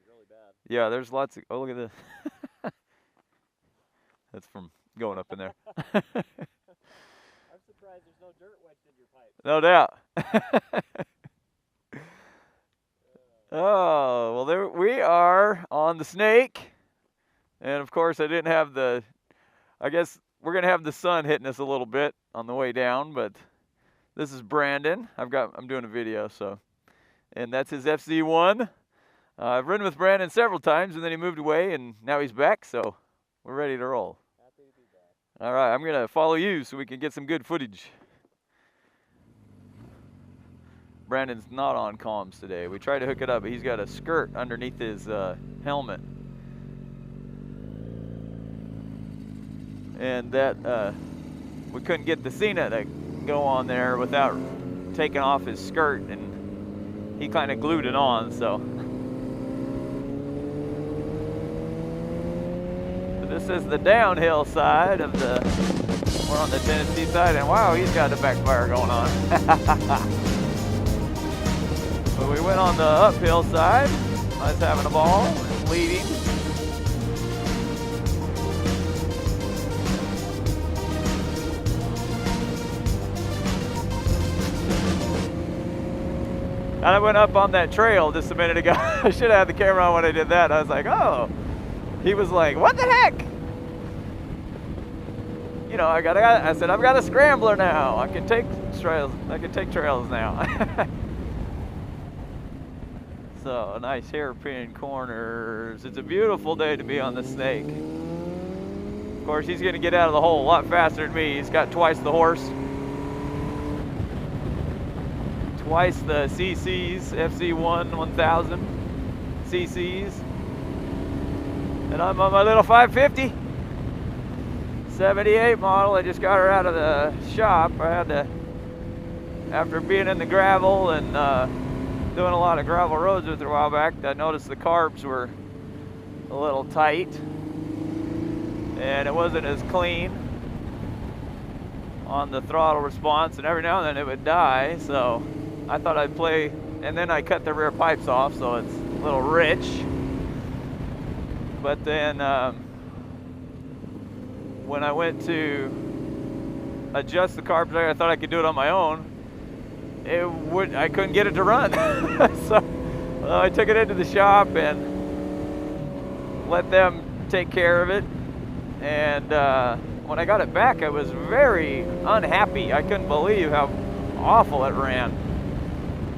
really bad. Yeah, there's lots of. Oh, look at this. That's from going up in there. I'm surprised there's no dirt wedged in your pipe. No doubt. Oh, well, there we are on the Snake. And of course, I didn't have the. I guess we're gonna have the sun hitting us a little bit on the way down, but this is Brandon. I'm doing a video, so, and that's his FZ1. I've ridden with Brandon several times, and then he moved away, and now he's back, so we're ready to roll. Happy to be back. All right, I'm gonna follow you so we can get some good footage. Brandon's not on comms today. We tried to hook it up, but he's got a skirt underneath his helmet. And that we couldn't get the Cena to go on there without taking off his skirt, and he kind of glued it on, so. So this is the downhill side of the, we're on the Tennessee side, and wow, he's got the backfire going on. But we went on the uphill side. I was having a ball, leading. And I went up on that trail just a minute ago. I should have had the camera on when I did that. I was like, oh. He was like, what the heck? You know, I said, I've got a Scrambler now. I can take trails now. So nice hairpin corners. It's a beautiful day to be on the Snake. Of course, he's gonna get out of the hole a lot faster than me. He's got twice the horse. Twice the CCs, FZ1 1000 CCs. And I'm on my little 550. 78 model. I just got her out of the shop. I had to, after being in the gravel and doing a lot of gravel roads with her a while back, I noticed the carbs were a little tight and it wasn't as clean on the throttle response, and every now and then it would die, so I thought I'd play, and then I cut the rear pipes off so it's a little rich. But then when I went to adjust the carburetor, I thought I could do it on my own. I couldn't get it to run. So I took it into the shop and let them take care of it. And when I got it back, I was very unhappy. I couldn't believe how awful it ran.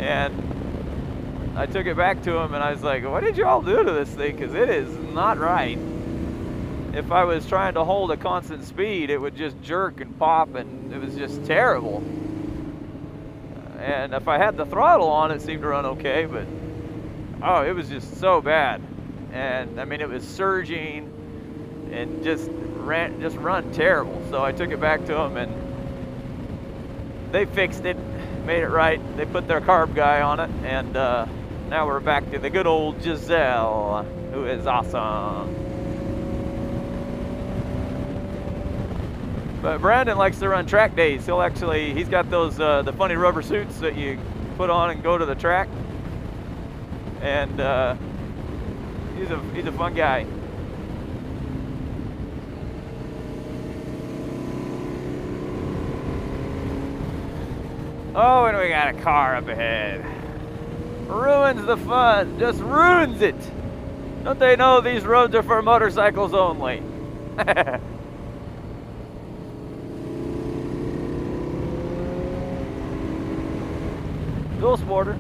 And I took it back to him and I was like, what did you all do to this thing? Because it is not right. If I was trying to hold a constant speed, it would just jerk and pop, and it was just terrible. And if I had the throttle on, it seemed to run okay, but oh, it was just so bad. And I mean, it was surging and just run terrible. So I took it back to them and they fixed it, made it right. They put their carb guy on it, and now we're back to the good old Giselle, who is awesome. But Brandon likes to run track days. He's got those the funny rubber suits that you put on and go to the track. And he's a fun guy. Oh, and we got a car up ahead. Ruins the fun, just ruins it. Don't they know these roads are for motorcycles only? Dual sporter.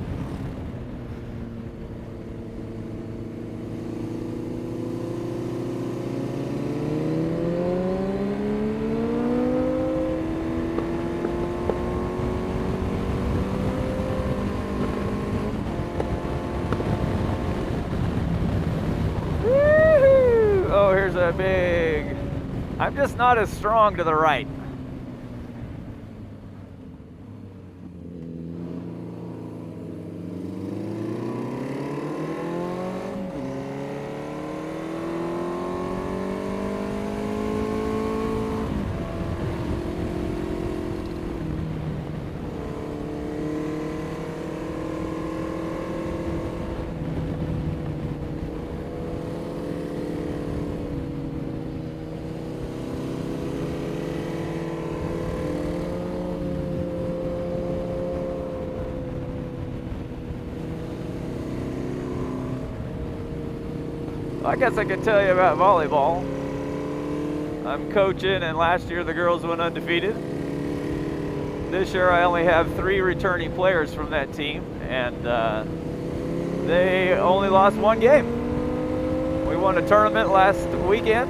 Oh, here's a big, I'm just not as strong to the right. I guess I could tell you about volleyball. I'm coaching, and last year the girls went undefeated. This year I only have 3 returning players from that team, and they only lost 1 game. We won a tournament last weekend.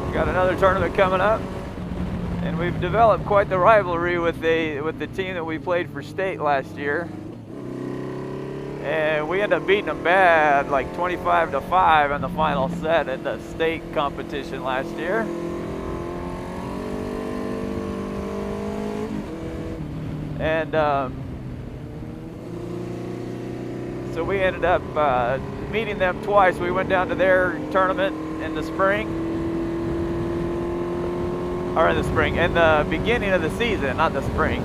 We got another tournament coming up, and we've developed quite the rivalry with the team that we played for state last year. And we ended up beating them bad, like 25-5 in the final set in the state competition last year. And so we ended up meeting them twice. We went down to their tournament in the spring, or in the beginning of the season, not the spring.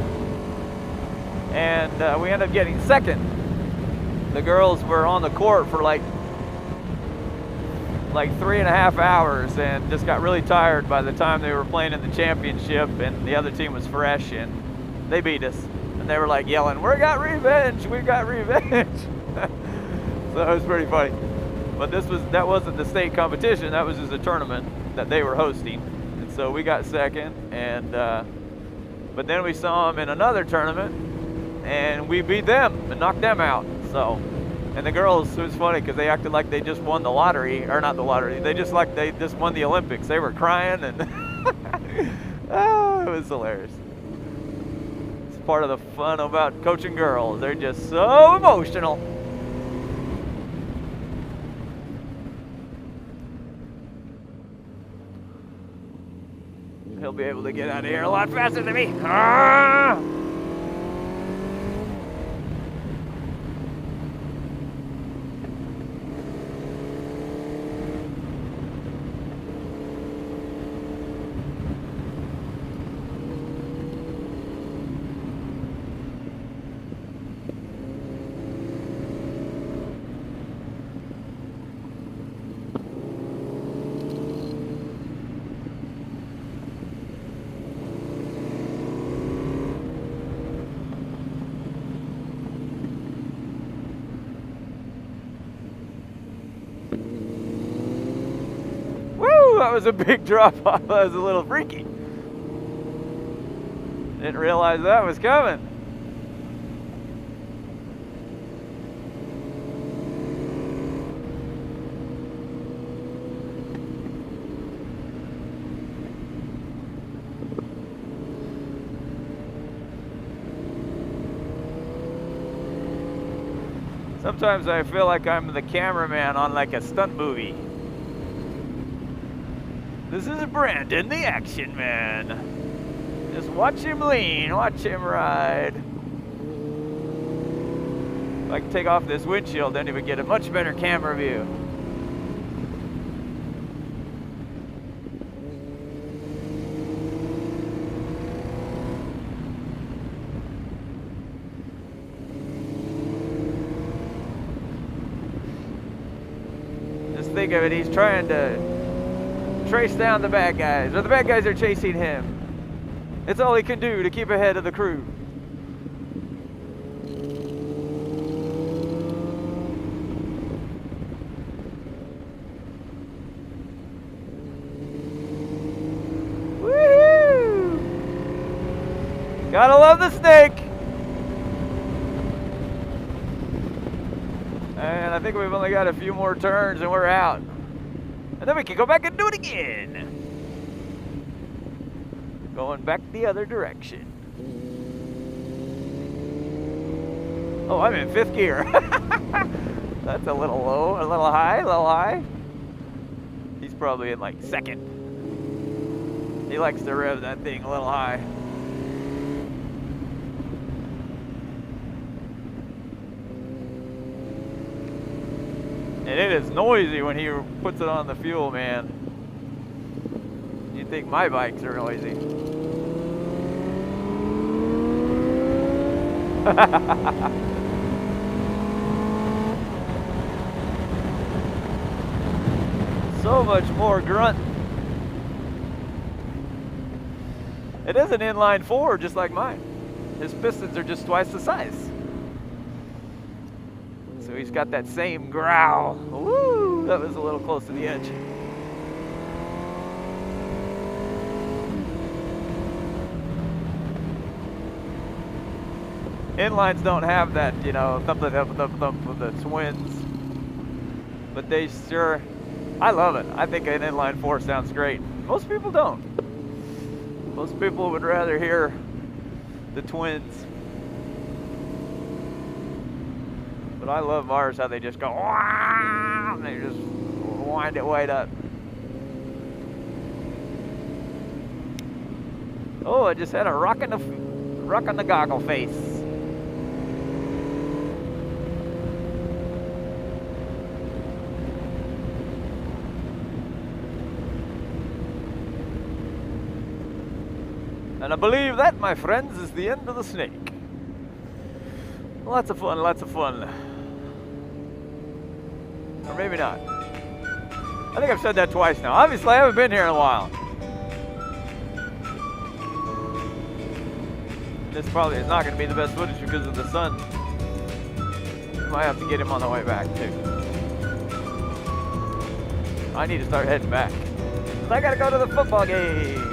And we ended up getting second. The girls were on the court for like 3.5 hours and just got really tired by the time they were playing in the championship, and the other team was fresh, and they beat us. And they were like yelling, "We got revenge, we got revenge." So it was pretty funny. But that wasn't the state competition, that was just a tournament that they were hosting. And so we got second, and but then we saw them in another tournament and we beat them and knocked them out. So, and the girls, it was funny because they acted like they just won the lottery, or not the lottery, they just won the Olympics. They were crying, and oh, it was hilarious. It's part of the fun about coaching girls. They're just so emotional. He'll be able to get out of here a lot faster than me. Ah! That was a big drop off. That was a little freaky. Didn't realize that was coming. Sometimes I feel like I'm the cameraman on like a stunt movie. This is Brandon, the action man. Just watch him lean, watch him ride. If I can take off this windshield, then he would get a much better camera view. Just think of it, he's trying to trace down the bad guys, or the bad guys are chasing him. It's all he can do to keep ahead of the crew. Woohoo! Gotta love the snake! And I think we've only got a few more turns and we're out. And then we can go back and do it again. Going back the other direction. Oh, I'm in 5th gear. That's a little low, a little high, a little high. He's probably in like 2nd. He likes to rev that thing a little high. And it is noisy when he puts it on the fuel, man. You'd think my bikes are noisy. So much more grunt. It is an inline 4 just like mine. His pistons are just twice the size. So he's got that same growl. Woo! That was a little close to the edge. Inlines don't have that, you know, thump of the twins. But they sure, I love it. I think an inline 4 sounds great. Most people don't. Most people would rather hear the twins. But I love ours, how they just go, wah, and they just wind it right up. Oh, I just had a rock in the goggle face. And I believe that, my friends, is the end of the snake. Lots of fun, lots of fun. Or maybe not. I think I've said that twice now. Obviously, I haven't been here in a while. This probably is not going to be the best footage because of the sun. Might have to get him on the way back, too. I need to start heading back. I got to go to the football game.